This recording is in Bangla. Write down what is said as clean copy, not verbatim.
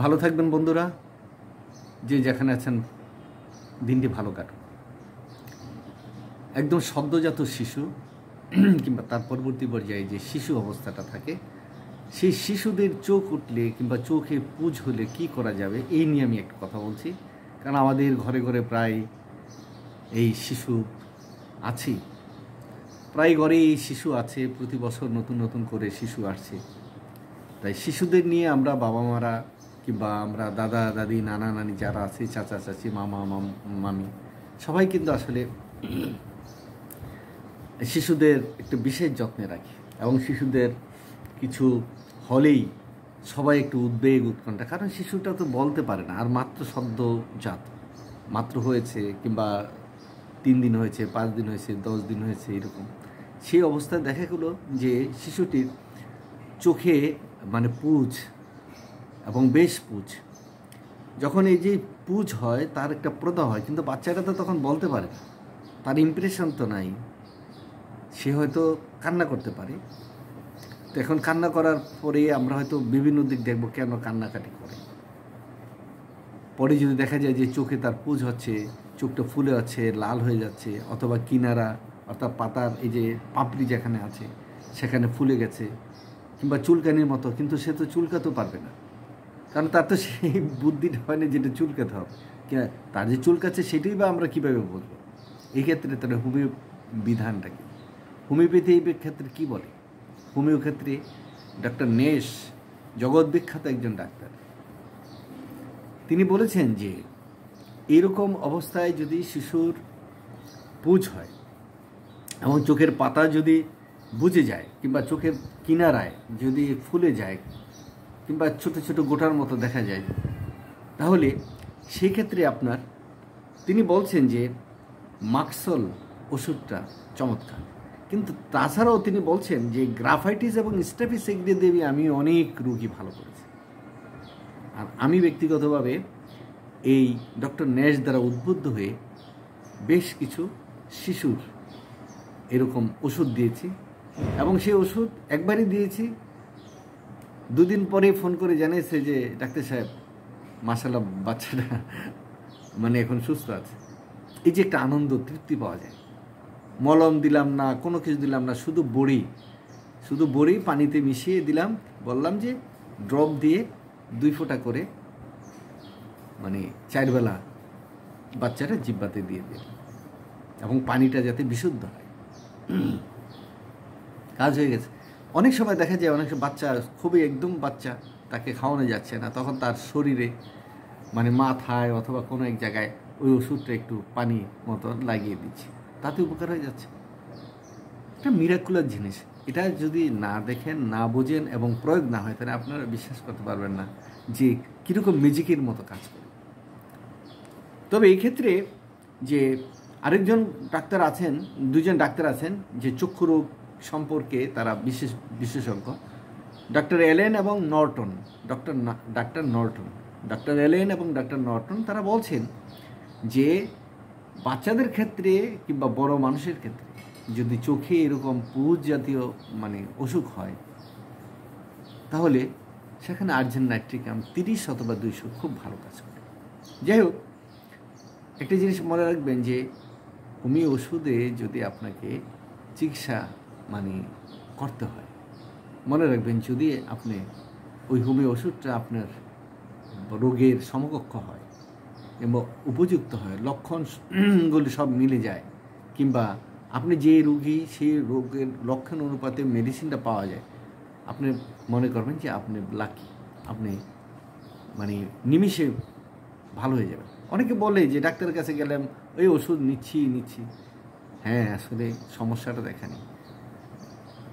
ভালো থাকবেন বন্ধুরা, যে যেখানে আছেন দিনটি ভালো কাটুক। একদম সদ্যজাত শিশু কিংবা তার পরবর্তী পর্যায়ে যে শিশু অবস্থাটা থাকে, সেই শিশুদের চোখ উঠলে কিংবা চোখে পুজ হলে কি করা যাবে এই নিয়ে আমি একটু কথা বলছি। কারণ আমাদের ঘরে ঘরে প্রায় এই শিশু আছে, প্রায় ঘরে এই শিশু আছে, প্রতি বছর নতুন নতুন করে শিশু আসছে। তাই শিশুদের নিয়ে আমরা বাবা মারা কিংবা আমরা দাদা দাদি নানা নানি যারা আছে, চাচা চাচি মামা মামি, সবাই কিন্তু আসলে শিশুদের একটু বিশেষ যত্নে রাখি। এবং শিশুদের কিছু হলেই সবাই একটু উদ্বেগ উৎকণ্ঠা, কারণ শিশুটা তো বলতে পারে না, আর মাত্র সদ্যজাত, মাত্র হয়েছে কিংবা 3 দিন হয়েছে, 5 দিন হয়েছে, 10 দিন হয়েছে, এরকম। সেই অবস্থায় দেখা গেলো যে শিশুটির চোখে মানে পুজ এবং বেশ পুজ, যখন এই যে পুজ হয় তার একটা প্রদা হয়, কিন্তু বাচ্চাটা তো তখন বলতে পারে না, তার ইমপ্রেশন তো নাই। সে হয়তো কান্না করতে পারে, তো এখন কান্না করার পরে আমরা হয়তো বিভিন্ন দিক দেখবো কেন কান্নাকাটি করে। পরে যদি দেখা যায় যে চোখে তার পুজ হচ্ছে, চোখটা ফুলে আছে, লাল হয়ে যাচ্ছে, অথবা কিনারা অর্থাৎ পাতার এই যে পাপড়ি যেখানে আছে সেখানে ফুলে গেছে, কিংবা চুলকানির মতো, কিন্তু সে তো চুলকাতেও পারবে না, কারণ তার তো সেই বুদ্ধিটা হয়নি যেটা চুলকাতে হবে। তার যে চুলকাচ্ছে সেটাই বা আমরা কীভাবে বলবো? এই ক্ষেত্রে তাহলে হোমিও বিধানটা কি? হোমিওপ্যাথি এই ক্ষেত্রে কী বলে? হোমিও ক্ষেত্রে ডক্টর নেশ, জগৎ বিখ্যাত একজন ডাক্তার, তিনি বলেছেন যে এইরকম অবস্থায় যদি শিশুর পুজ হয় এবং চোখের পাতা যদি বুজে যায় কিংবা চোখের কিনারায় যদি ফুলে যায় কিংবা ছোট ছোট গোটার মতো দেখা যায়, তাহলে সেক্ষেত্রে আপনার, তিনি বলছেন যে মাক্সল ওষুধটা চমৎকার। কিন্তু তাছাড়াও তিনি বলছেন যে গ্রাফাইটিস এবং স্ট্রেপিসিডি দিয়ে আমি অনেক রোগী ভালো করেছি। আর আমি ব্যক্তিগতভাবে এই ডক্টর নেশ দ্বারা উদ্বুদ্ধ হয়ে বেশ কিছু শিশুর এরকম ওষুধ দিয়েছি, এবং সেই ওষুধ একবারই দিয়েছি, 2 দিন পরে ফোন করে জানিয়েছে যে ডাক্তার সাহেব মাশাআল্লাহ বাচ্চাটা মানে এখন সুস্থ আছে। এই যে একটা আনন্দ তৃপ্তি পাওয়া যায়। মলম দিলাম না, কোনো কিছু দিলাম না, শুধু বড়ি পানিতে মিশিয়ে দিলাম, বললাম যে ড্রপ দিয়ে 2 ফোঁটা করে মানে 4 বেলা বাচ্চাটা জিহ্বাতে দিয়ে দিলাম, এবং পানিটা যাতে বিশুদ্ধ হয়। কাজ হয়ে গেছে। অনেক সময় দেখা যায় অনেক বাচ্চা খুবই একদম বাচ্চা, তাকে খাওয়ানো যাচ্ছে না, তখন তার শরীরে মানে মাথায় অথবা কোনো এক জায়গায় ওই ওষুধটা একটু পানি মতো লাগিয়ে দিচ্ছে, তাতে উপকার হয়ে যাচ্ছে। এটা মিরাকুলার জিনিস। এটা যদি না দেখেন, না বোঝেন এবং প্রয়োগ না হয়, তাহলে আপনারা বিশ্বাস করতে পারবেন না যে কীরকম ম্যাজিকের মতো কাজ করে। তবে এই ক্ষেত্রে যে আরেকজন ডাক্তার আছেন, 2জন ডাক্তার আছেন যে চক্ষু রোগ সম্পর্কে তারা বিশেষজ্ঞ, ডক্টর এলেন এবং নর্টন। ডক্টর এলেন এবং ডক্টর নর্টন তারা বলছেন যে বাচ্চাদের ক্ষেত্রে কিংবা বড় মানুষের ক্ষেত্রে যদি চোখে এরকম পুজ জাতীয় মানে অসুখ হয়, তাহলে সেখানে আর্জেন্ট নাইট্রিক অ্যাসিড 30 অথবা 200 খুব ভালো কাজ করে। যাই হোক, একটা জিনিস মনে রাখবেন যে হোমিও ওষুধে যদি আপনাকে চিকিৎসা মানে করতে হয়, মনে রাখবেন যদি আপনি ওই হোমিও ওষুধটা আপনার রোগের সমকক্ষ হয় এবং উপযুক্ত হয়, লক্ষণগুলি সব মিলে যায়, কিংবা আপনি যে রোগী সেই রোগের লক্ষণ অনুপাতে মেডিসিনটা পাওয়া যায়, আপনি মনে করবেন যে আপনি লাকি, আপনি মানে নিমিষে ভালো হয়ে যাবেন। অনেকে বলে যে ডাক্তারের কাছে গেলাম, ওই ওষুধ নিচ্ছি। হ্যাঁ, আসলে সমস্যাটা দেখা নেই।